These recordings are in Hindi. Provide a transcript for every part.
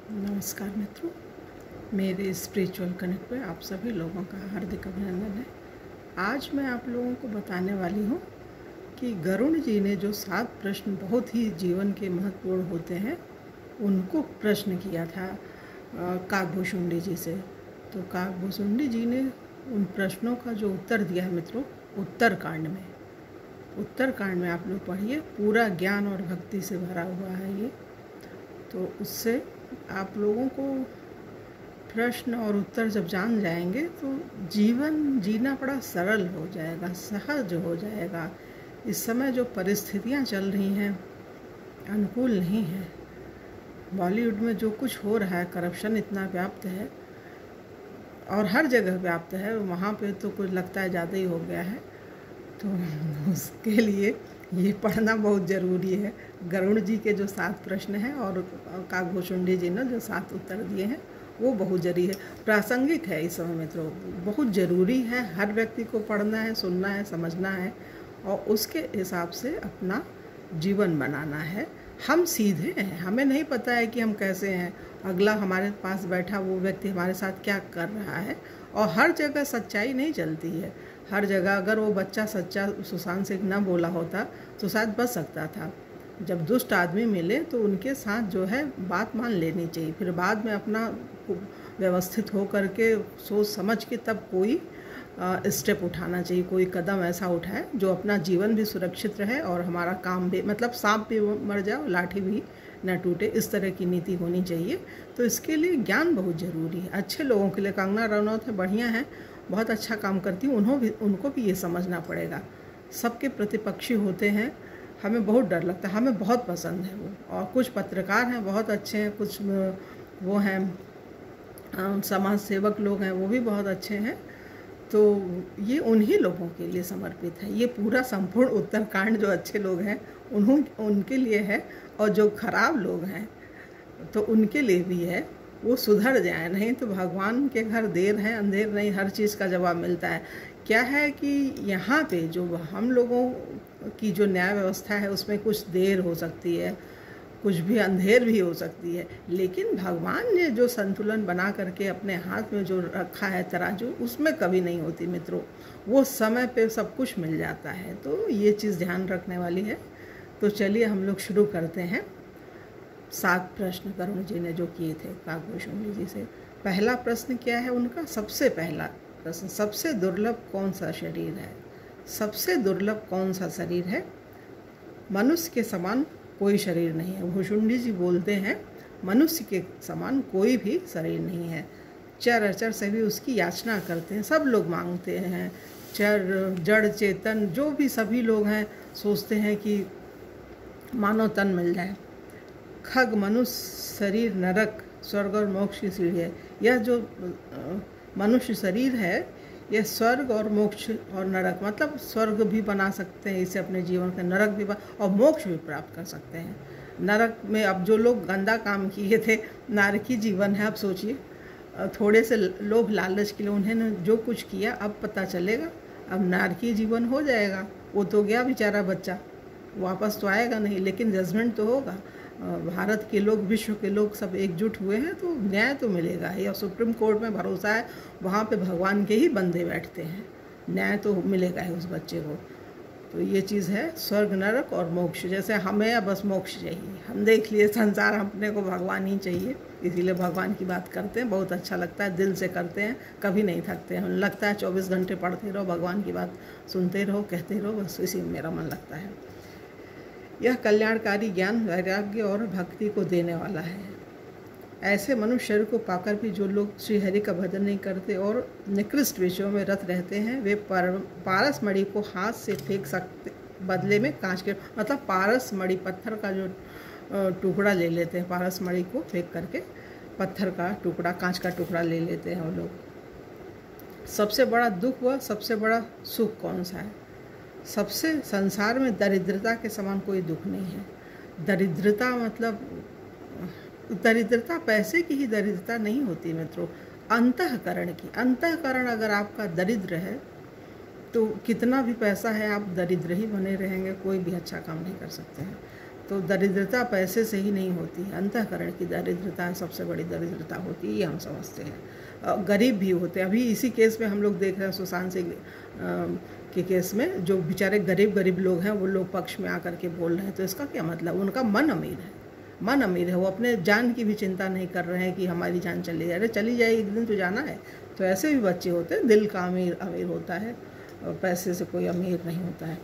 नमस्कार मित्रों, मेरे स्पिरिचुअल कनेक्ट में आप सभी लोगों का हार्दिक अभिनंदन है। आज मैं आप लोगों को बताने वाली हूँ कि गरुड़ जी ने जो 7 प्रश्न बहुत ही जीवन के महत्वपूर्ण होते हैं उनको प्रश्न किया था काकभुशुंडी जी से। तो काकभुशुंडी जी ने उन प्रश्नों का जो उत्तर दिया है मित्रों, उत्तरकांड में आप लोग पढ़िए, पूरा ज्ञान और भक्ति से भरा हुआ है ये। तो उससे आप लोगों को प्रश्न और उत्तर जब जान जाएंगे तो जीवन जीना बड़ा सरल हो जाएगा, सहज हो जाएगा। इस समय जो परिस्थितियां चल रही हैं अनुकूल नहीं है। बॉलीवुड में जो कुछ हो रहा है, करप्शन इतना व्याप्त है और हर जगह व्याप्त है, वहाँ पे तो कुछ लगता है ज़्यादा ही हो गया है। तो उसके लिए ये पढ़ना बहुत ज़रूरी है। गरुड़ जी के जो 7 प्रश्न हैं और काकभुशुंडी जी ने जो 7 उत्तर दिए हैं वो बहुत ज़रूरी है, प्रासंगिक है इस समय मित्रों, बहुत ज़रूरी है। हर व्यक्ति को पढ़ना है, सुनना है, समझना है और उसके हिसाब से अपना जीवन बनाना है। हम सीधे हैं, हमें नहीं पता है कि हम कैसे हैं, अगला हमारे पास बैठा वो व्यक्ति हमारे साथ क्या कर रहा है। और हर जगह सच्चाई नहीं चलती है। हर जगह अगर वो बच्चा सच्चा सुशांत सिंह न बोला होता तो शायद बच सकता था। जब दुष्ट आदमी मिले तो उनके साथ जो है बात मान लेनी चाहिए, फिर बाद में अपना व्यवस्थित हो करके सोच समझ के तब कोई स्टेप उठाना चाहिए, कोई कदम ऐसा उठाए जो अपना जीवन भी सुरक्षित रहे और हमारा काम भी, मतलब सांप भी मर जाए लाठी भी न टूटे, इस तरह की नीति होनी चाहिए। तो इसके लिए ज्ञान बहुत ज़रूरी है। अच्छे लोगों के लिए कंगना रनौत है, बढ़िया है, बहुत अच्छा काम करती हूँ, उनको भी ये समझना पड़ेगा। सबके प्रतिपक्षी होते हैं, हमें बहुत डर लगता है, हमें बहुत पसंद है वो। और कुछ पत्रकार हैं बहुत अच्छे हैं, कुछ वो हैं समाज सेवक लोग हैं, वो भी बहुत अच्छे हैं। तो ये उन्हीं लोगों के लिए समर्पित है। ये पूरा संपूर्ण उत्तरकांड जो अच्छे लोग हैं उनके लिए है, और जो खराब लोग हैं तो उनके लिए भी है। वो सुधर जाए, नहीं तो भगवान के घर देर है अंधेर नहीं, हर चीज़ का जवाब मिलता है। क्या है कि यहाँ पे जो हम लोगों की जो न्याय व्यवस्था है उसमें कुछ देर हो सकती है, कुछ भी अंधेर भी हो सकती है, लेकिन भगवान ने जो संतुलन बना करके अपने हाथ में जो रखा है तराजू, उसमें कभी नहीं होती मित्रों, वो समय पे सब कुछ मिल जाता है। तो ये चीज़ ध्यान रखने वाली है। तो चलिए हम लोग शुरू करते हैं। 7 प्रश्न गरुड़ जी ने जो किए थे काकभुशुंडी जी से। पहला प्रश्न क्या है उनका? सबसे पहला प्रश्न, सबसे दुर्लभ कौन सा शरीर है? सबसे दुर्लभ कौन सा शरीर है? मनुष्य के समान कोई शरीर नहीं है। भुशुंडी जी बोलते हैं मनुष्य के समान कोई भी शरीर नहीं है। चर अचर सभी उसकी याचना करते हैं, सब लोग मांगते हैं। चर जड़ चेतन जो भी सभी लोग हैं सोचते हैं कि मानव तन मिल जाए। खग मनुष्य शरीर नरक स्वर्ग और मोक्ष की सीढ़ी है। यह जो मनुष्य शरीर है यह स्वर्ग और मोक्ष और नरक, मतलब स्वर्ग भी बना सकते हैं इसे अपने जीवन का, नरक भी और मोक्ष भी प्राप्त कर सकते हैं। नरक में अब जो लोग गंदा काम किए थे, नारकी जीवन है। अब सोचिए, थोड़े से लोभ लालच के लिए उन्होंने जो कुछ किया, अब पता चलेगा, अब नारकी जीवन हो जाएगा। वो तो गया बेचारा बच्चा, वापस तो आएगा नहीं, लेकिन जजमेंट तो होगा। भारत के लोग, विश्व के लोग सब एकजुट हुए हैं तो न्याय तो मिलेगा ही। और सुप्रीम कोर्ट में भरोसा है, वहाँ पे भगवान के ही बंदे बैठते हैं, न्याय तो मिलेगा ही उस बच्चे को। तो ये चीज़ है, स्वर्ग नरक और मोक्ष। जैसे हमें या बस मोक्ष चाहिए, हम देख लिए संसार, अपने को भगवान ही चाहिए, इसीलिए भगवान की बात करते हैं। बहुत अच्छा लगता है, दिल से करते हैं, कभी नहीं थकते हैं। लगता है 24 घंटे पढ़ते रहो, भगवान की बात सुनते रहो, कहते रहो, बस इसी में मेरा मन लगता है। यह कल्याणकारी ज्ञान, वैराग्य और भक्ति को देने वाला है। ऐसे मनुष्य शरीर को पाकर भी जो लोग श्री हरि का भजन नहीं करते और निकृष्ट विषयों में रत रहते हैं, वे पारस मणि को हाथ से फेंक सकते, बदले में कांच के, मतलब पारस मणि पत्थर का जो टुकड़ा ले लेते हैं, पारस मणि को फेंक करके पत्थर का टुकड़ा, कांच का टुकड़ा ले लेते हैं वो लोग। सबसे बड़ा दुख व सबसे बड़ा सुख कौन सा है? सबसे संसार में दरिद्रता के समान कोई दुख नहीं है। दरिद्रता मतलब दरिद्रता पैसे की ही दरिद्रता नहीं होती मित्रों, अंतःकरण की। अंतःकरण अगर आपका दरिद्र है तो कितना भी पैसा है आप दरिद्र ही बने रहेंगे, कोई भी अच्छा काम नहीं कर सकते हैं। तो दरिद्रता पैसे से ही नहीं होती है, अंतःकरण की दरिद्रता सबसे बड़ी दरिद्रता होती है, ये हम समझते हैं। गरीब भी होते हैं, अभी इसी केस में हम लोग देख रहे हैं सुशांत सिंह के केस में जो बेचारे गरीब लोग हैं वो लोग पक्ष में आकर के बोल रहे हैं। तो इसका क्या मतलब, उनका मन अमीर है, मन अमीर है, वो अपने जान की भी चिंता नहीं कर रहे हैं कि हमारी जान चली जाए, अरे चली जाए एक दिन तो जाना है। तो ऐसे भी बच्चे होते हैं, दिल का अमीर होता है, पैसे से कोई अमीर नहीं होता है।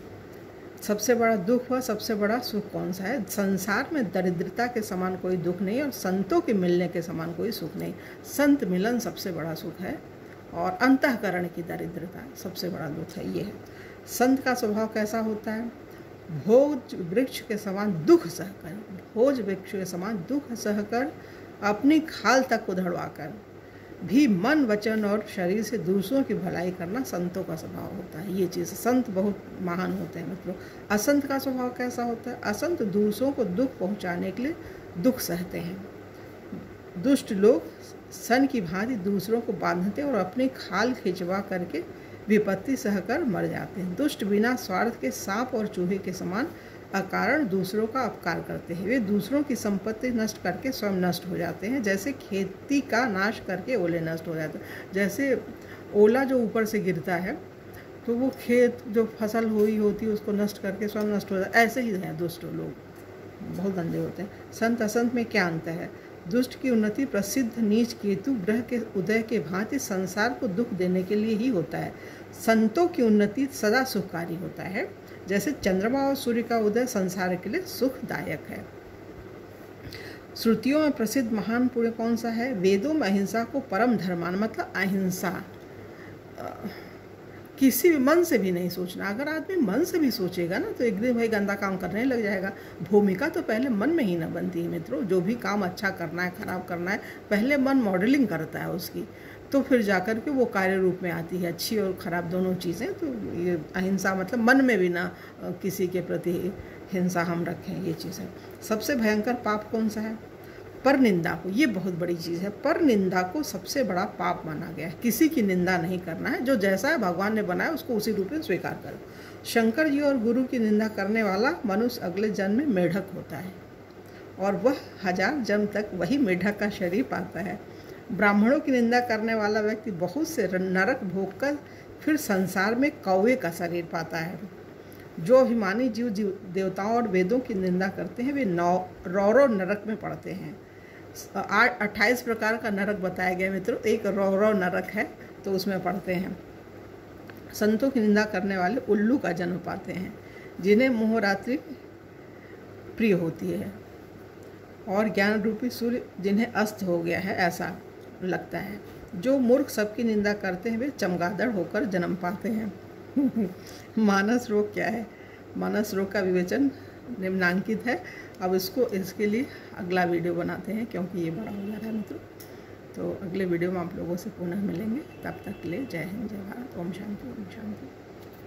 सबसे बड़ा दुख व सबसे बड़ा सुख कौन सा है? संसार में दरिद्रता के समान कोई दुख नहीं और संतों के मिलने के समान कोई सुख नहीं। संत मिलन सबसे बड़ा सुख है और अंतःकरण की दरिद्रता सबसे बड़ा दुख है। ये है संत का स्वभाव कैसा होता है? भोज वृक्ष के समान दुख सहकर, भोज वृक्ष के समान दुख सहकर अपनी खाल तक उधड़वाकर भी मन वचन और शरीर से दूसरों की भलाई करना संतों का स्वभाव होता है। ये चीज़, संत बहुत महान होते हैं मित्रों। असंत का स्वभाव कैसा होता है? असंत दूसरों को दुख पहुंचाने के लिए दुख सहते हैं। दुष्ट लोग सन की भांति दूसरों को बांधते और अपनी खाल खिंचवा करके विपत्ति सहकर मर जाते हैं। दुष्ट बिना स्वार्थ के सांप और चूहे के समान अकारण दूसरों का अपकार करते हैं। वे दूसरों की संपत्ति नष्ट करके स्वयं नष्ट हो जाते हैं, जैसे खेती का नाश करके ओले नष्ट हो जाते हैं। जैसे ओला जो ऊपर से गिरता है तो वो खेत जो फसल हुई होती है उसको नष्ट करके स्वयं नष्ट हो जाता है। ऐसे ही हैं दुष्ट लोग, बहुत गंदे होते हैं। संत असंत में क्या अंतर है? दुष्ट की उन्नति प्रसिद्ध नीच केतु ग्रह के उदय के भांति संसार को दुख देने के लिए ही होता है। संतों की उन्नति सदा सुखकारी होता है, जैसे चंद्रमा और सूर्य का उदय संसार के लिए सुखदायक है। श्रुतियों में प्रसिद्ध महान पुण्य कौन सा है? वेदों में अहिंसा को परम धर्म माना, मतलब अहिंसा, किसी भी मन से भी नहीं सोचना। अगर आदमी मन से भी सोचेगा ना तो एक दिन भाई गंदा काम करने लग जाएगा। भूमिका तो पहले मन में ही ना बनती है मित्रों। जो भी काम अच्छा करना है खराब करना है पहले मन मॉडलिंग करता है उसकी, तो फिर जाकर के वो कार्य रूप में आती है, अच्छी और खराब दोनों चीज़ें। तो ये अहिंसा मतलब मन में भी ना किसी के प्रति हिंसा हम रखें, ये चीज़ है। सबसे भयंकर पाप कौन सा है? पर निंदा को, ये बहुत बड़ी चीज़ है। पर निंदा को सबसे बड़ा पाप माना गया है। किसी की निंदा नहीं करना है, जो जैसा है भगवान ने बनाया उसको उसी रूप में स्वीकार करो। शंकर जी और गुरु की निंदा करने वाला मनुष्य अगले जन्म में मेढक होता है और वह 1000 जन्म तक वही मेढक का शरीर पाता है। ब्राह्मणों की निंदा करने वाला व्यक्ति बहुत से नरक भोग कर फिर संसार में कौवे का शरीर पाता है। जो अभिमानी जीव देवताओं और वेदों की निंदा करते हैं वे रौरव नरक में पड़ते हैं। 28 प्रकार का नरक बताया गया मित्रों, एक रौरव नरक है तो उसमें पढ़ते हैं। संतों की निंदा करने वाले उल्लू का जन्म पाते हैं, जिन्हें मोहरात्रि प्रिय होती है, और ज्ञान रूपी सूर्य जिन्हें अस्त हो गया है ऐसा लगता है। जो मूर्ख सबकी निंदा करते हैं वे चमगादड़ होकर जन्म पाते हैं। मानस रोग क्या है? मानस रोग का विवेचन निम्नांकित है। अब इसके लिए अगला वीडियो बनाते हैं क्योंकि ये बड़ा हो जा रहा है मित्रों। तो अगले वीडियो में आप लोगों से पुनः मिलेंगे। तब तक के लिए जय हिंद, जय भारत, ओम शांति, ओम शांति।